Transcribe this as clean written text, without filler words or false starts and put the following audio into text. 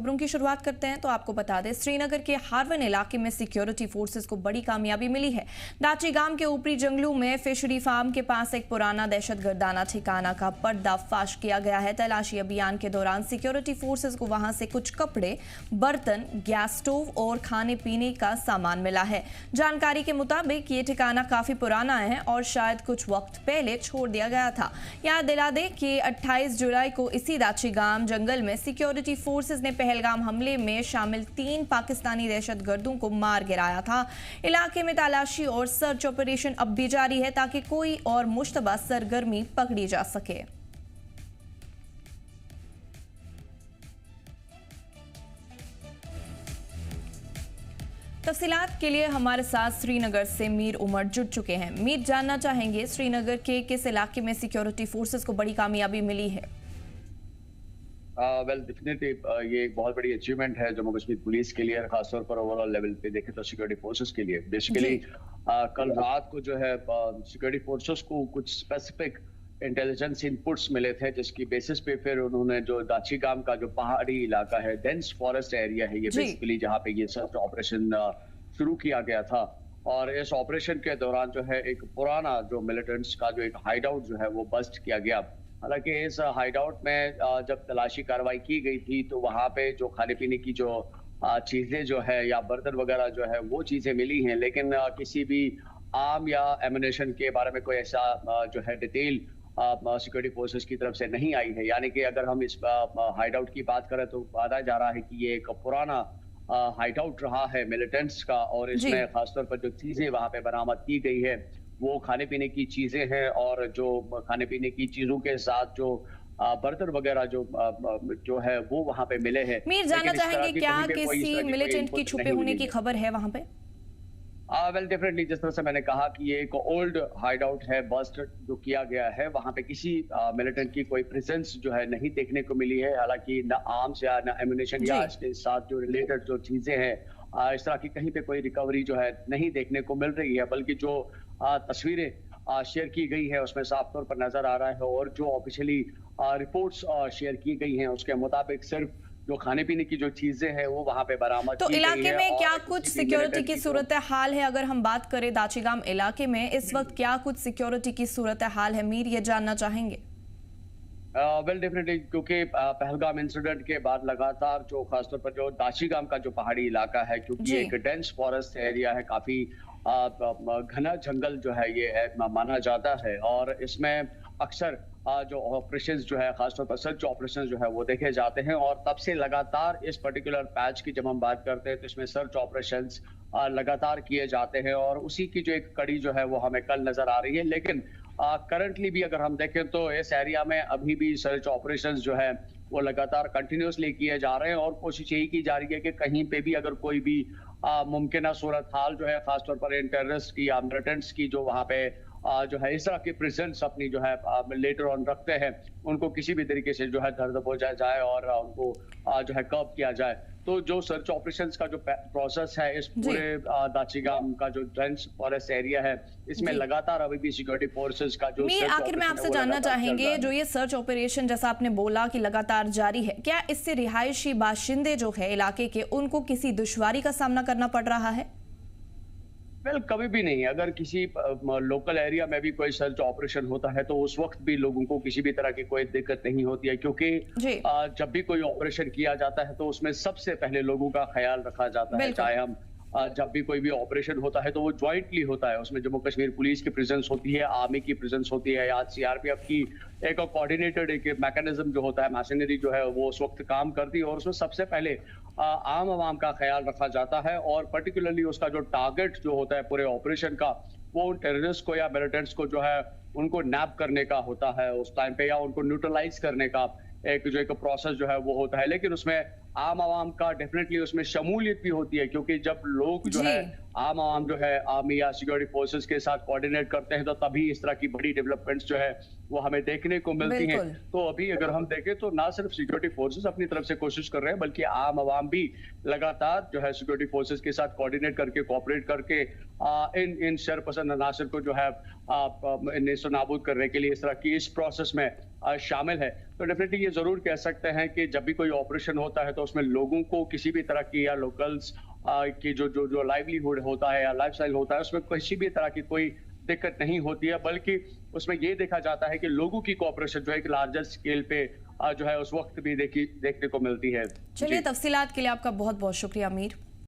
खबरों की शुरुआत करते हैं तो आपको बता दें, श्रीनगर के हारवन इलाके में सिक्योरिटी फोर्सेस को बड़ी कामयाबी मिली है। दाची गांव के ऊपरी जंगलों में फिशरी फार्म के पास एक पुराना दहशतगर्दाना ठिकाना का पर्दाफाश किया गया है। तलाशी अभियान के दौरान सिक्योरिटी फोर्सेस को वहां से कुछ कपड़े, बर्तन, गैस स्टोव और खाने पीने का सामान मिला है। जानकारी के मुताबिक ये ठिकाना काफी पुराना है और शायद कुछ वक्त पहले छोड़ दिया गया था। याद दिला दें कि 28 जुलाई को इसी दाची गांव जंगल में सिक्योरिटी फोर्सेस ने पहलगाम हमले में शामिल 3 पाकिस्तानी दहशतगर्दों को मार गिराया था। इलाके में तलाशी और सर्च ऑपरेशन अब भी जारी है ताकि कोई और मुश्तबा सरगर्मी पकड़ी जा सके। तफसीलात के लिए हमारे साथ श्रीनगर से मीर उमर जुड़ चुके हैं। मीर, जानना चाहेंगे श्रीनगर के किस इलाके में सिक्योरिटी फोर्सेस को बड़ी कामयाबी मिली है? वेल डेफिनेटली ये एक बहुत बड़ी अचीवमेंट है जम्मू कश्मीर पुलिस के लिए, खासतौर पर ओवरऑल लेवल पे देखें तो सिक्योरिटी फोर्सेस के लिए। बेसिकली कल रात को जो है सिक्योरिटी फोर्सेस को कुछ स्पेसिफिक इंटेलिजेंस इनपुट्स मिले थे, जिसकी बेसिस पे फिर उन्होंने जो दाची गांव का जो पहाड़ी इलाका है, डेंस फॉरेस्ट एरिया है ये बेसिकली, जहाँ पे ये सर्च ऑपरेशन शुरू किया गया था। और इस ऑपरेशन के दौरान जो है एक पुराना जो मिलिटेंट्स का जो एक हाइड आउट जो है वो बस्ट किया गया। हालांकि इस हाइड आउट में जब तलाशी कार्रवाई की गई थी तो वहाँ पे जो खाने पीने की जो चीजें जो है या बर्तन वगैरह जो है वो चीजें मिली हैं, लेकिन किसी भी आर्म या एमुनेशन के बारे में कोई ऐसा जो है डिटेल सिक्योरिटी फोर्सेस की तरफ से नहीं आई है। यानी कि अगर हम इस हाइड आउट की बात करें तो बताया जा रहा है कि ये एक पुराना हाइड आउट रहा है मिलिटेंट्स का, और इसमें खासतौर पर जो चीजें वहाँ पे बरामद की गई है वो खाने पीने की चीजें हैं, और जो खाने पीने की चीजों के साथ जो बर्तन वगैरह जो है वो वहाँ पे मिले हैं। मीर, जानना चाहेंगे क्या किसी मिलिटेंट की छुपे होने की खबर है वहाँ पे? वेल डेफिनेटली, जिस तरह से मैंने कहा कि ये एक ओल्ड हाइड आउट है, बस्ट जो किया गया है, वहाँ पे किसी मिलिटेंट की कोई प्रेजेंस जो है नहीं देखने को मिली है। हालांकि न आर्म्स या न एम्यूनेशन या इसके साथ जो रिलेटेड जो चीजें हैं इस तरह की कहीं पे कोई रिकवरी जो है नहीं देखने को मिल रही है, बल्कि जो तस्वीरें शेयर की गई है उसमें साफ तौर पर नजर आ रहा है, और जो ऑफिशियली रिपोर्ट्स शेयर की गई हैं उसके मुताबिक सिर्फ जो खाने पीने की जो चीजें हैं वो वहां पे बरामद तो इलाके में क्या कुछ सिक्योरिटी की सूरत हाल है? अगर हम बात करें दाचीगाम इलाके में इस वक्त क्या कुछ सिक्योरिटी की सूरत हाल है, मीर, ये जानना चाहेंगे? वेल डेफिनेटली, क्योंकि पहलगाम इंसिडेंट के बाद लगातार जो खासतौर पर जो दाचीगाम का जो पहाड़ी इलाका है, क्योंकि एक डेंस फॉरेस्ट एरिया है, काफी घना जंगल जो है ये है माना जाता है, और इसमें अक्सर जो ऑपरेशंस जो है खासतौर पर सर्च ऑपरेशंस जो है वो देखे जाते हैं। और तब से लगातार इस पर्टिकुलर पैच की जब हम बात करते हैं तो इसमें सर्च ऑपरेशंस लगातार किए जाते हैं, और उसी की जो एक कड़ी जो है वो हमें कल नजर आ रही है। लेकिन करंटली भी अगर हम देखें तो इस एरिया में अभी भी सर्च ऑपरेशंस जो है वो लगातार कंटिन्यूसली किए जा रहे हैं, और कोशिश यही की जा रही है कि कहीं पे भी अगर कोई भी मुमकिन सूरत हाल जो है खासतौर पर इन टेररिस्ट की या मिलिटेंट्स की जो वहाँ पे जो है इस तरह की प्रेजेंस अपनी जो है लेटर ऑन रखते हैं, उनको किसी भी तरीके से जो है धर दबोचा जाए और उनको जो है कर्ब किया जाए। तो जो सर्च ऑपरेशंस का जो प्रोसेस है इस पूरे दाचीगाम का जो डेंस फॉरेस्ट एरिया है, इसमें लगातार अभी भी सिक्योरिटी फोर्सेस का जो आखिर में आपसे जानना चाहेंगे, जो ये सर्च ऑपरेशन जैसा आपने बोला कि लगातार जारी है, क्या इससे रिहायशी बाशिंदे जो है इलाके के उनको किसी दुश्वारी का सामना करना पड़ रहा है? वेल कभी भी नहीं। अगर किसी लोकल एरिया में भी कोई सर्च ऑपरेशन होता है तो उस वक्त भी लोगों को किसी भी तरह की कोई दिक्कत नहीं होती है, क्योंकि जब भी कोई ऑपरेशन किया जाता है तो उसमें सबसे पहले लोगों का ख्याल रखा जाता है। चाहे हम जब भी कोई भी ऑपरेशन होता है तो वो ज्वाइंटली होता है, उसमें जम्मू कश्मीर पुलिस की प्रेजेंस होती है, आर्मी की प्रेजेंस होती है, या सीआरपीएफ की एक कोऑर्डिनेटेड एक मैकेनिज्म जो होता है, मशीनरी जो है वो उस वक्त काम करती है, और उसमें सबसे पहले आम आवाम का ख्याल रखा जाता है, और पर्टिकुलरली उसका जो टारगेट जो होता है पूरे ऑपरेशन का वो टेररिस्ट को या मिलिटेंट्स को जो है उनको नैप करने का होता है उस टाइम पे, या उनको न्यूट्रलाइज करने का एक प्रोसेस जो है वो होता है। लेकिन उसमें आम आवाम का डेफिनेटली उसमें शमूलियत भी होती है, क्योंकि जब लोग जो है आम आवाम जो है आर्मी या सिक्योरिटी फोर्सेस के साथ कोऑर्डिनेट करते हैं तो तभी इस तरह की बड़ी डेवलपमेंट्स जो है वो हमें देखने को मिलती हैं। तो अभी अगर हम देखें तो ना सिर्फ सिक्योरिटी फोर्सेस अपनी तरफ से कोशिश कर रहे हैं, बल्कि आम आवाम भी लगातार जो है सिक्योरिटी फोर्सेस के साथ कोऑर्डिनेट करके कोऑपरेट करके इन शरपसंद अनासर को जो है नेस्तनाबूद करने के लिए इस तरह की इस प्रोसेस में शामिल है। तो डेफिनेटली ये जरूर कह सकते हैं कि जब भी कोई ऑपरेशन होता है तो उसमें लोगों को किसी भी तरह की या लोकल्स की जो लाइवलीहुड होता है या लाइफस्टाइल होता है उसमें किसी भी तरह की कोई दिक्कत नहीं होती है, बल्कि उसमें ये देखा जाता है कि लोगों की कोऑपरेशन जो है एक लार्जर स्केल पे जो है उस वक्त भी देखने को मिलती है। चलिए, तफसीलात के लिए आपका बहुत बहुत शुक्रिया अमीर।